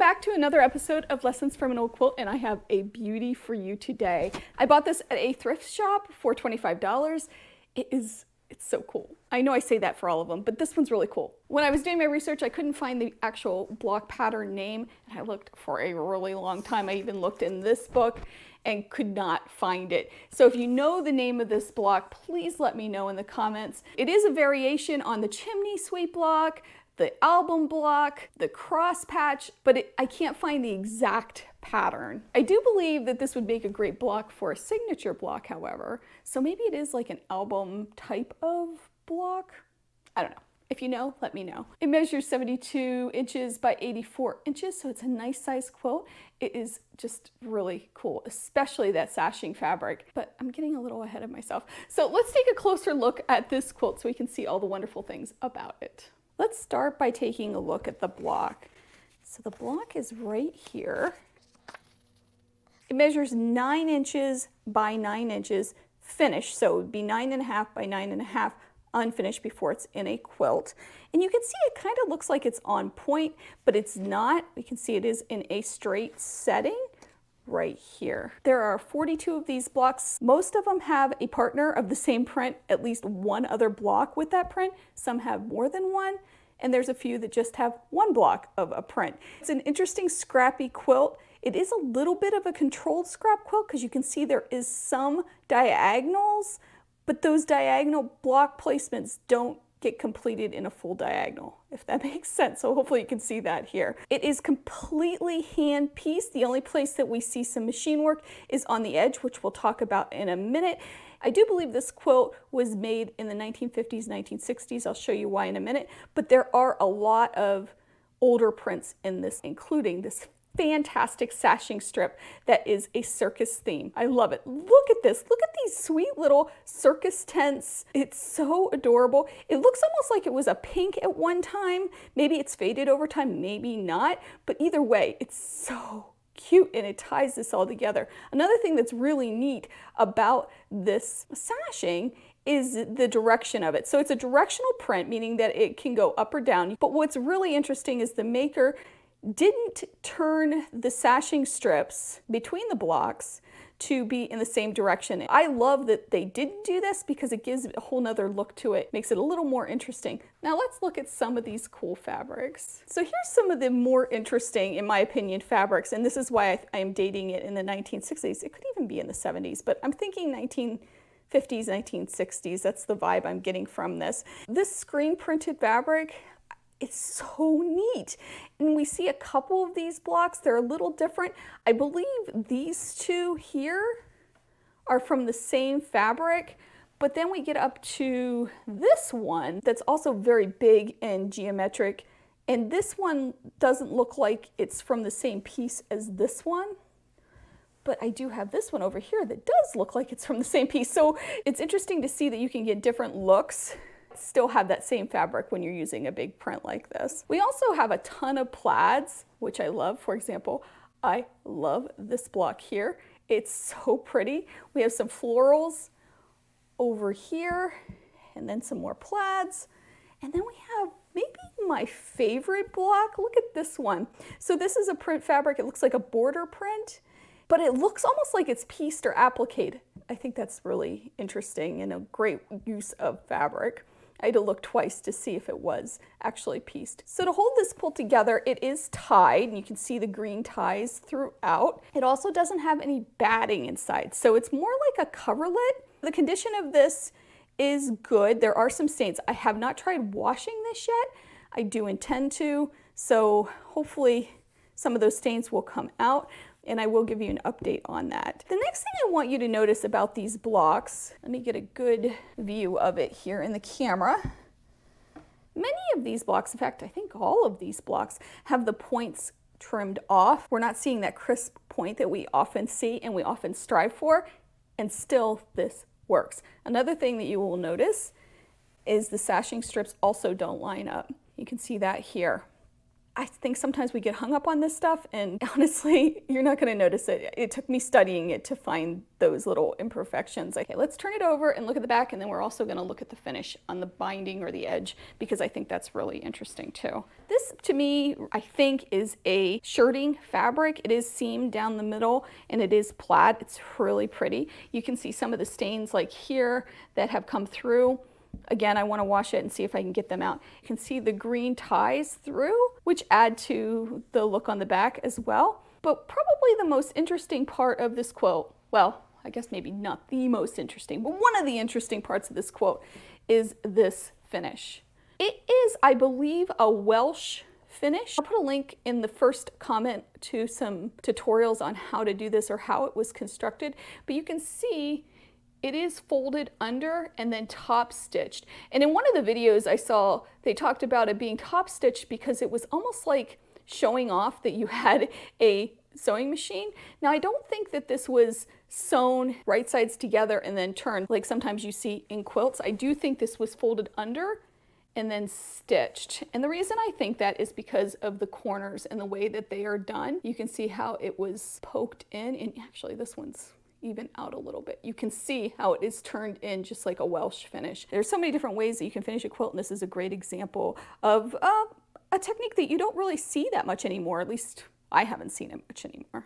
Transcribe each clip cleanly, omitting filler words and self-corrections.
back to another episode of Lessons from an Old Quilt, and I have a beauty for you today. I bought this at a thrift shop for $25. It's so cool. I know I say that for all of them, but this one's really cool. When I was doing my research, I couldn't find the actual block pattern name, and I looked for a really long time. I even looked in this book and could not find it. So if you know the name of this block, please let me know in the comments. It is a variation on the chimney sweep block, the album block, the cross patch, but I can't find the exact pattern. I do believe that this would make a great block for a signature block, however. So maybe it is like an album type of block. I don't know. If you know, let me know. It measures 72 inches by 84 inches, so it's a nice size quilt. It is just really cool, especially that sashing fabric. But I'm getting a little ahead of myself. So let's take a closer look at this quilt so we can see all the wonderful things about it. Let's start by taking a look at the block. So the block is right here. It measures 9 inches by 9 inches finished. So it would be 9.5 by 9.5 unfinished before it's in a quilt. And you can see it kind of looks like it's on point, but it's not. We can see it is in a straight setting right here. There are 42 of these blocks. Most of them have a partner of the same print, at least one other block with that print. Some have more than one, and there's a few that just have one block of a print. It's an interesting scrappy quilt. It is a little bit of a controlled scrap quilt because you can see there is some diagonals, but those diagonal block placements don't get completed in a full diagonal, if that makes sense. So hopefully you can see that here. It is completely hand pieced. The only place that we see some machine work is on the edge, which we'll talk about in a minute. I do believe this quilt was made in the 1950s, 1960s. I'll show you why in a minute, but there are a lot of older prints in this, including this fantastic sashing strip that is a circus theme. I love it. Look at this. Look at these sweet little circus tents. It's so adorable. It looks almost like it was a pink at one time. Maybe it's faded over time, maybe not, but either way, it's so cute and it ties this all together. Another thing that's really neat about this sashing is the direction of it. So it's a directional print, meaning that it can go up or down. But what's really interesting is the maker didn't turn the sashing strips between the blocks to be in the same direction. I love that they didn't do this because it gives a whole nother look to it, makes it a little more interesting. Now let's look at some of these cool fabrics. So here's some of the more interesting, in my opinion, fabrics, and this is why I am dating it in the 1960s. It could even be in the 70s, but I'm thinking 1950s, 1960s. That's the vibe I'm getting from this. This screen printed fabric, it's so neat. And we see a couple of these blocks. They're a little different. I believe these two here are from the same fabric, but then we get up to this one that's also very big and geometric. And this one doesn't look like it's from the same piece as this one. But I do have this one over here that does look like it's from the same piece. So it's interesting to see that you can get different looks, still have that same fabric when you're using a big print like this. We also have a ton of plaids, which I love. For example, I love this block here. It's so pretty. We have some florals over here, and then some more plaids. And then we have maybe my favorite block. Look at this one. So this is a print fabric. It looks like a border print, but it looks almost like it's pieced or appliqued. I think that's really interesting and a great use of fabric. I had to look twice to see if it was actually pieced. So to hold this quilt together, it is tied, and you can see the green ties throughout. It also doesn't have any batting inside, so it's more like a coverlet. The condition of this is good. There are some stains. I have not tried washing this yet. I do intend to, so hopefully some of those stains will come out, and I will give you an update on that. The next thing I want you to notice about these blocks, let me get a good view of it here in the camera. Many of these blocks, in fact, I think all of these blocks have the points trimmed off. We're not seeing that crisp point that we often see and we often strive for, and still this works. Another thing that you will notice is the sashing strips also don't line up. You can see that here. I think sometimes we get hung up on this stuff, and honestly, you're not going to notice it. It took me studying it to find those little imperfections. Okay, let's turn it over and look at the back, and then we're also going to look at the finish on the binding or the edge, because I think that's really interesting too. This, to me, I think is a shirting fabric. It is seamed down the middle, and it is plaid. It's really pretty. You can see some of the stains like here that have come through. Again, I want to wash it and see if I can get them out. You can see the green ties through, which add to the look on the back as well. But probably the most interesting part of this quilt, well, I guess maybe not the most interesting, but one of the interesting parts of this quilt is this finish. It is, I believe, a Welsh finish. I'll put a link in the first comment to some tutorials on how to do this or how it was constructed, but you can see it is folded under and then top stitched. And in one of the videos I saw, they talked about it being top stitched because it was almost like showing off that you had a sewing machine. Now, I don't think that this was sewn right sides together and then turned like sometimes you see in quilts. I do think this was folded under and then stitched. And the reason I think that is because of the corners and the way that they are done. You can see how it was poked in, and actually this one's even out a little bit. You can see how it is turned in just like a Welsh finish. There's so many different ways that you can finish a quilt, and this is a great example of a technique that you don't really see that much anymore. At least I haven't seen it much anymore.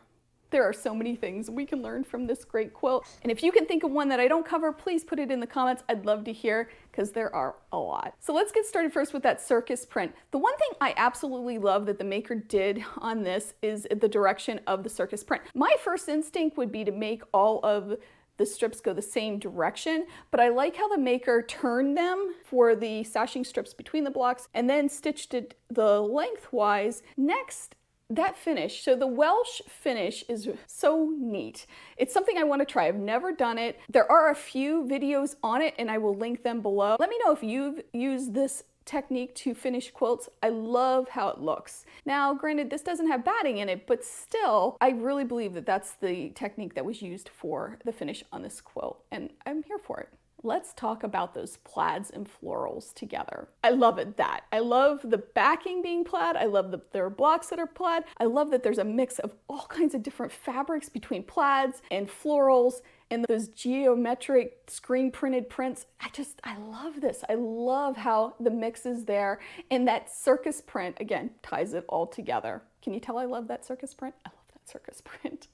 There are so many things we can learn from this great quilt. And if you can think of one that I don't cover, please put it in the comments. I'd love to hear, because there are a lot. So let's get started first with that circus print. The one thing I absolutely love that the maker did on this is the direction of the circus print. My first instinct would be to make all of the strips go the same direction, but I like how the maker turned them for the sashing strips between the blocks and then stitched it the lengthwise. Next, that finish, so the Welsh finish is so neat. It's something I want to try. I've never done it. There are a few videos on it, and I will link them below. Let me know if you've used this technique to finish quilts. I love how it looks. Now, granted, this doesn't have batting in it, but still, I really believe that that's the technique that was used for the finish on this quilt, and I'm here for it. Let's talk about those plaids and florals together. I love it that. I love the backing being plaid. I love that there are blocks that are plaid. I love that there's a mix of all kinds of different fabrics between plaids and florals and those geometric screen printed prints. I love this. I love how the mix is there, and that circus print, again, ties it all together. Can you tell I love that circus print? I love that circus print.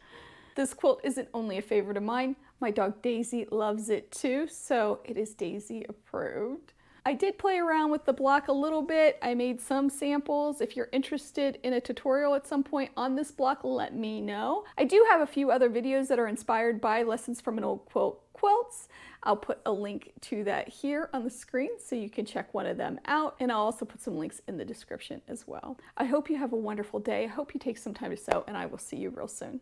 This quilt isn't only a favorite of mine. My dog Daisy loves it too, so it is Daisy approved. I did play around with the block a little bit. I made some samples. If you're interested in a tutorial at some point on this block, let me know. I do have a few other videos that are inspired by Lessons from an Old Quilt quilts. I'll put a link to that here on the screen so you can check one of them out, and I'll also put some links in the description as well. I hope you have a wonderful day. I hope you take some time to sew, and I will see you real soon.